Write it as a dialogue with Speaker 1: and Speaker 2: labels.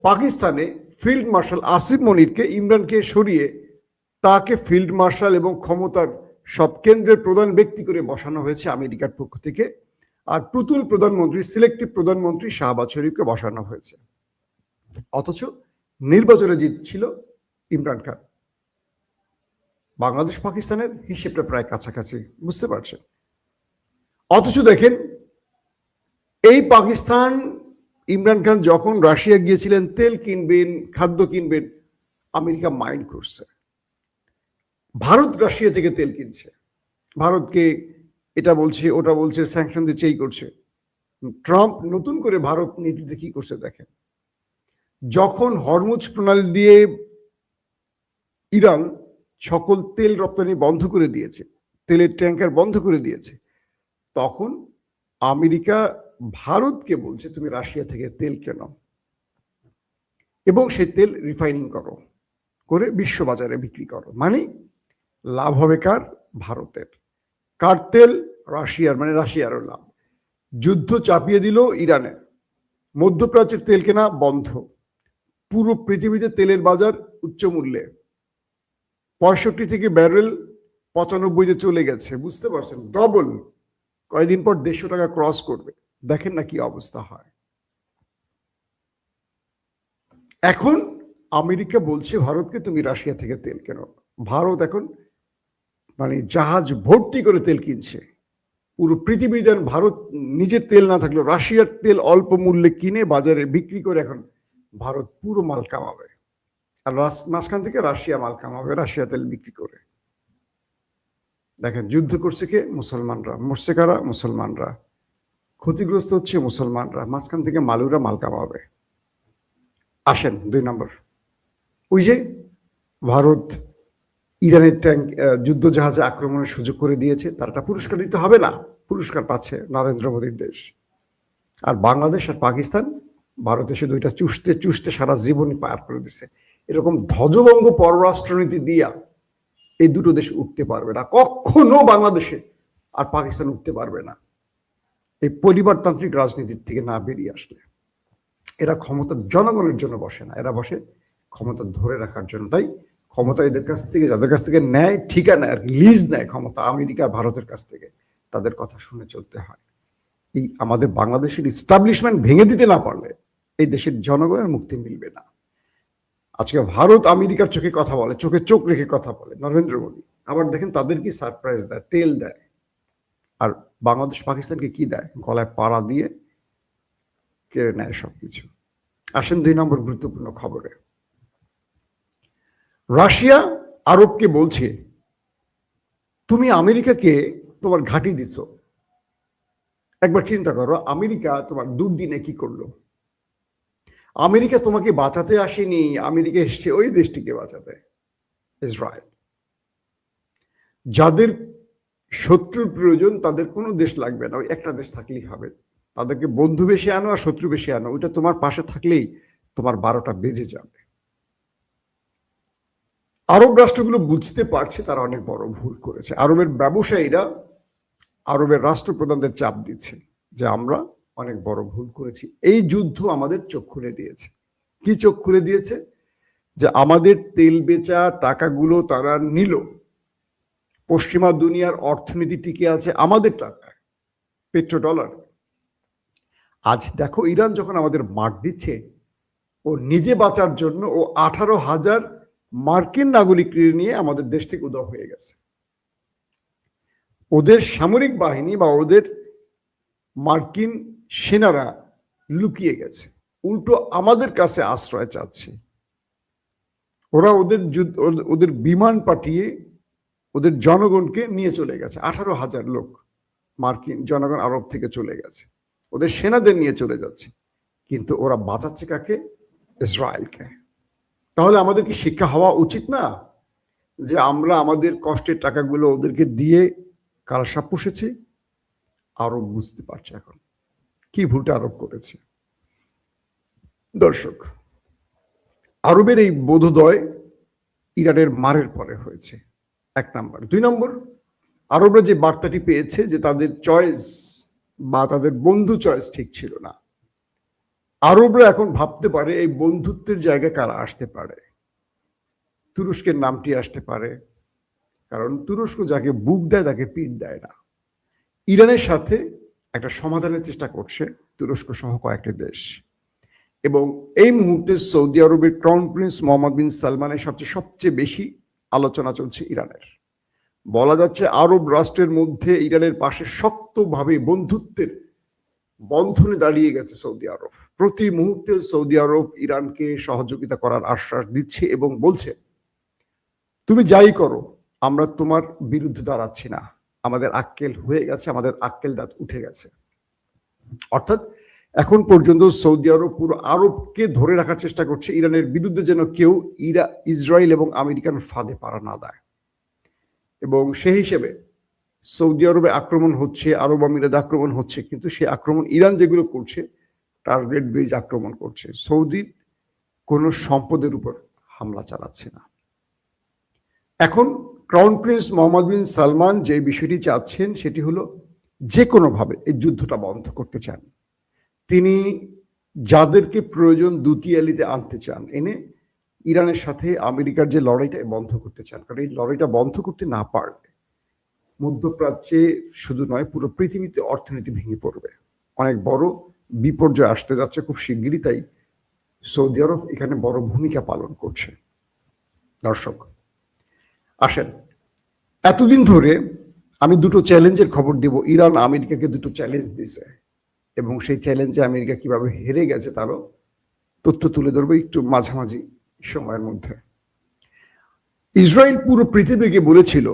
Speaker 1: পাকিস্তানে field marshal Asif মনিরকে ইমরানকে সরিয়ে তাকে ফিল্ড মার্শাল এবং ক্ষমতার সব কেন্দ্রের প্রধান ব্যক্তি করে বসানো হয়েছে আমেরিকার পক্ষ থেকে। আর প্রতুল প্রধানমন্ত্রী, সিলেক্টিভ প্রধানমন্ত্রী শাহবাজ শরীফকে বসানো হয়েছে। অথচ নির্বাচনে জিতছিল ইমরান খান। বাংলাদেশ পাকিস্তানের হিসেবটা প্রায় কাছাকাছি, বুঝতে পারছেন? অথচ দেখেন, এই পাকিস্তান, ইমরান খান যখন রাশিয়া গিয়েছিলেন তেল কিনবেন, খাদ্য কিনবেন, আমেরিকা মাইন্ড করছে। ভারত রাশিয়া থেকে তেল কিনছে, ভারতকে এটা বলছে ওটা বলছে, স্যাংশন দিচ্ছে, এই করছে। ট্রাম্প নতুন করে ভারত নীতিতে কি করছে দেখেন। যখন হরমুজ প্রণালী দিয়ে ইরান সকল তেল রপ্তানি বন্ধ করে দিয়েছে, তেলের ট্যাঙ্কার বন্ধ করে দিয়েছে, তখন আমেরিকা ভারতকে বলছে তুমি রাশিয়া থেকে তেল কেনো এবং সেই তেল রিফাইনিং করো, করে বিশ্ববাজারে বিক্রি করো। মানে লাভ হবে কার? ভারতের। কার তেল? রাশিয়ার, মানে রাশিয়ারও লাভ। যুদ্ধ চাপিয়ে দিল ইরানে, মধ্যপ্রাচ্যের তেল কেনা বন্ধ, পুরো পৃথিবীতে তেলের বাজার উচ্চ মূল্যে, 65 থেকে ব্যারেল 95-তে চলে গেছে, বুঝতে পারছেন? ডবল। কয়েকদিন পর 150 টাকা ক্রস করবে। দেখেন না কি অবস্থা হয়। এখন আমেরিকা বলছে ভারতকে তুমি রাশিয়া থেকে তেল কেনো। ভারত এখন মানে জাহাজ ভর্তি করে তেল কিনছে। পুরো পৃথিবীতে ভারত নিজের তেল না থাকলেও রাশিয়ার তেল অল্প মূল্যে কিনে বাজারে বিক্রি করে এখন ভারত পুরো মাল কামাবে, আর মাঝখান থেকে রাশিয়া মাল কামাবে রাশিয়া তেল বিক্রি করে। দেখেন, যুদ্ধ করছে কে? মুসলমানরা। মরছে কারা? মুসলমানরা। ক্ষতিগ্রস্ত হচ্ছে মুসলমানরা, মাঝখান থেকে মালুরা মাল কামাবে। আসেন 2 নম্বর, ওই যে ভারত ইরানের ট্যাঙ্ক যুদ্ধ জাহাজে আক্রমণের সুযোগ করে দিয়েছে, তারটা পুরস্কার দিতে হবে না? পুরস্কার পাচ্ছে নরেন্দ্র মোদীর দেশ। আর বাংলাদেশ আর পাকিস্তান ভারতে শুধু এটা চুষতে চুষতে সারা জীবনই পার করে দিছে। এরকম ধ্বজভঙ্গ পররাষ্ট্রনীতি দিয়া এই দুটো দেশ উঠতে পারবে না কখনো, বাংলাদেশে আর পাকিস্তান উঠতে পারবে না এই পরিবারতান্ত্রিক রাজনীতির থেকে না বেরিয়ে আসলে। এরা ক্ষমতা জনগণের জন্য বসে না, এরা বসে ক্ষমতা ধরে রাখার জন্য। তাই ক্ষমতা এদের কাছ থেকে, যাদের কাছ থেকে নেয়, ঠিকানা আর লিজ নেয় ক্ষমতা, আমেরিকা ভারতের কাছ থেকে, তাদের কথা শুনে চলতে হয়। এই আমাদের বাংলাদেশের ইস্টাবলিশমেন্ট ভেঙে দিতে না পারলে এই দেশের জনগণের মুক্তি মিলবে না। আজকে ভারত আমেরিকার চোখে কথা বলে, চোখে চোখ রেখে কথা বলে নরেন্দ্র মোদী। আবার দেখেন তাদের কি সারপ্রাইজ দেয়, তেল দেয়। আর বাংলাদেশ পাকিস্তানকে কি দেয়? গলায় পাড়া দিয়ে কেড়ে নেয় সবকিছু। আসেন 2 নম্বর গুরুত্বপূর্ণ খবরে। রাশিয়া আরবকে বলছে তুমি আমেরিকাকে তোমার ঘাঁটি দিচ্ছ। একবার চিন্তা করো, আমেরিকা তোমার দুর্দিনে কি করলো? আমেরিকা তোমাকে বাঁচাতে আসেনি, আমেরিকা এসছে ওই দেশটিকে বাঁচাতে, ইসরায়েল। যাদের শত্রুর প্রয়োজন তাদের কোনো দেশ লাগবে না, ওই একটা দেশ থাকলেই হবে। তাদেরকে বন্ধু বেশি আনো আর শত্রু বেশি আনো, ওইটা তোমার পাশে থাকলেই তোমার 12টা বেজে যাবে। আরব রাষ্ট্রগুলো বুঝতে পারছে তারা অনেক বড় ভুল করেছে। আরবের ব্যবসায়ীরা আরবের রাষ্ট্রপ্রধানদের চাপ দিচ্ছে যে আমরা অনেক বড় ভুল করেছি। এই যুদ্ধ আমাদের চোখ খুলে দিয়েছে। কি চোখ খুলে দিয়েছে? যে আমাদের তেল বেচা টাকাগুলো তারা নিল, পশ্চিমা দুনিয়ার অর্থনীতি টিকে আছে আমাদের টাকায়, পেট্রোডলার। আজ দেখো ইরান যখন আমাদের মার দিচ্ছে, ও নিজে বাঁচার জন্য ও 18,000 মার্কিন নাগরিক নিয়ে আমাদের দেশ থেকে উধাও হয়ে গেছে। ওদের সামরিক বাহিনী বা ওদের মার্কিন সেনারা লুকিয়ে গেছে, উল্টো আমাদের কাছে আশ্রয় চাচ্ছে। ওরা ওদের বিমান পাঠিয়ে ওদের জনগণকে নিয়ে চলে গেছে। 18,000 লোক মার্কিন জনগণ আরব থেকে চলে গেছে, ওদের সেনাদের নিয়ে চলে যাচ্ছে। কিন্তু ওরা বাঁচাচ্ছে কাকে? ইসরায়েলকে। তাহলে আমাদের কি শিক্ষা হওয়া উচিত না যে আমরা আমাদের কষ্টের টাকাগুলো ওদেরকে দিয়ে কালসাপ পুষেছি? আরব বুঝতে পারছে এখন কি ভুলটা আরব করেছে। দর্শক, আরবের এই বোধোদয় ইরানের মারের পরে হয়েছে, 1 নম্বর। 2 নম্বর, আরবরা যে বার্তাটি পেয়েছে যে তাদের চয়েস বা তাদের বন্ধু চয়েস ঠিক ছিল না, আরবরা এখন ভাবতে পারে এই বন্ধুত্বের জায়গায় কারা আসতে পারে। তুরস্কের নামটি আসতে পারে, কারণ তুরস্ক যাকে বুক দেয় তাকে পিঠ দেয় না। ইরানের সাথে একটা সমাধানের চেষ্টা করছে তুরস্ক সহ কয়েকটি দেশ, এবং এই মুহূর্তে সৌদি আরবের ক্রাউন প্রিন্স মোহাম্মদ বিন সালমানের সবচেয়ে বেশি আলোচনা চলছে ইরানের। বলা যাচ্ছে আরব রাষ্ট্রের মধ্যে ইরানের পাশে শক্তভাবে বন্ধুত্বের বন্ধনে দাঁড়িয়ে গেছে সৌদি আরব। প্রতি মুহূর্তে সৌদি আরব ইরানকে সহযোগিতা করার আশ্বাস দিচ্ছে এবং বলছে, তুমি যাই করো, আমরা তোমার বিরুদ্ধে দাঁড়াচ্ছি না, আমাদের আক্কেল হয়ে গেছে, আমাদের আক্কেল দাঁত উঠে গেছে। অর্থাৎ এখন পর্যন্ত সৌদি আরব পুরো আরবকে ধরে রাখার চেষ্টা করছে ইরানের বিরুদ্ধে, যেন কেউ ইসরায়েল এবং আমেরিকান ফাঁদে পাড়া না দেয়। এবং সেই হিসেবে সৌদি আরবে আক্রমণ হচ্ছে, আরব আমিরাতে আক্রমণ হচ্ছে, কিন্তু সেই আক্রমণ ইরান যেগুলো করছে টার্গেট বেজ আক্রমণ করছে, সৌদির কোনো সম্পদের উপর হামলা চালাচ্ছে না। এখন ক্রাউন প্রিন্স মোহাম্মদ বিন সালমান যে বিষয়টি চাচ্ছেন সেটি হলো যে কোনোভাবে এই যুদ্ধটা বন্ধ করতে চান। তিনি যাদেরকে প্রয়োজন দুতিয়ালিতে আনতে চান, এনে ইরানের সাথে আমেরিকার যে লড়াইটা বন্ধ করতে চান। কারণ এই লড়াইটা বন্ধ করতে না পারলে মধ্যপ্রাচ্যে শুধু নয়, পুরো পৃথিবীতে অর্থনীতি ভেঙে পড়বে, অনেক বড় বিপর্যয় আসতে যাচ্ছে খুব শিগগিরই। তাই সৌদি আরব এখানে বড় ভূমিকা পালন করছে। দর্শক আসেন, এতদিন ধরে আমি দুটো চ্যালেঞ্জের খবর দেব। ইরান আমেরিকাকে দুটো চ্যালেঞ্জ দিছে এবং সেই চ্যালেঞ্জে আমেরিকা কিভাবে হেরে গেছে তারও তথ্য তুলে ধরবো একটু মাঝামাঝি সময়ের মধ্যে। ইসরায়েল পুরো পৃথিবীকে বলেছিল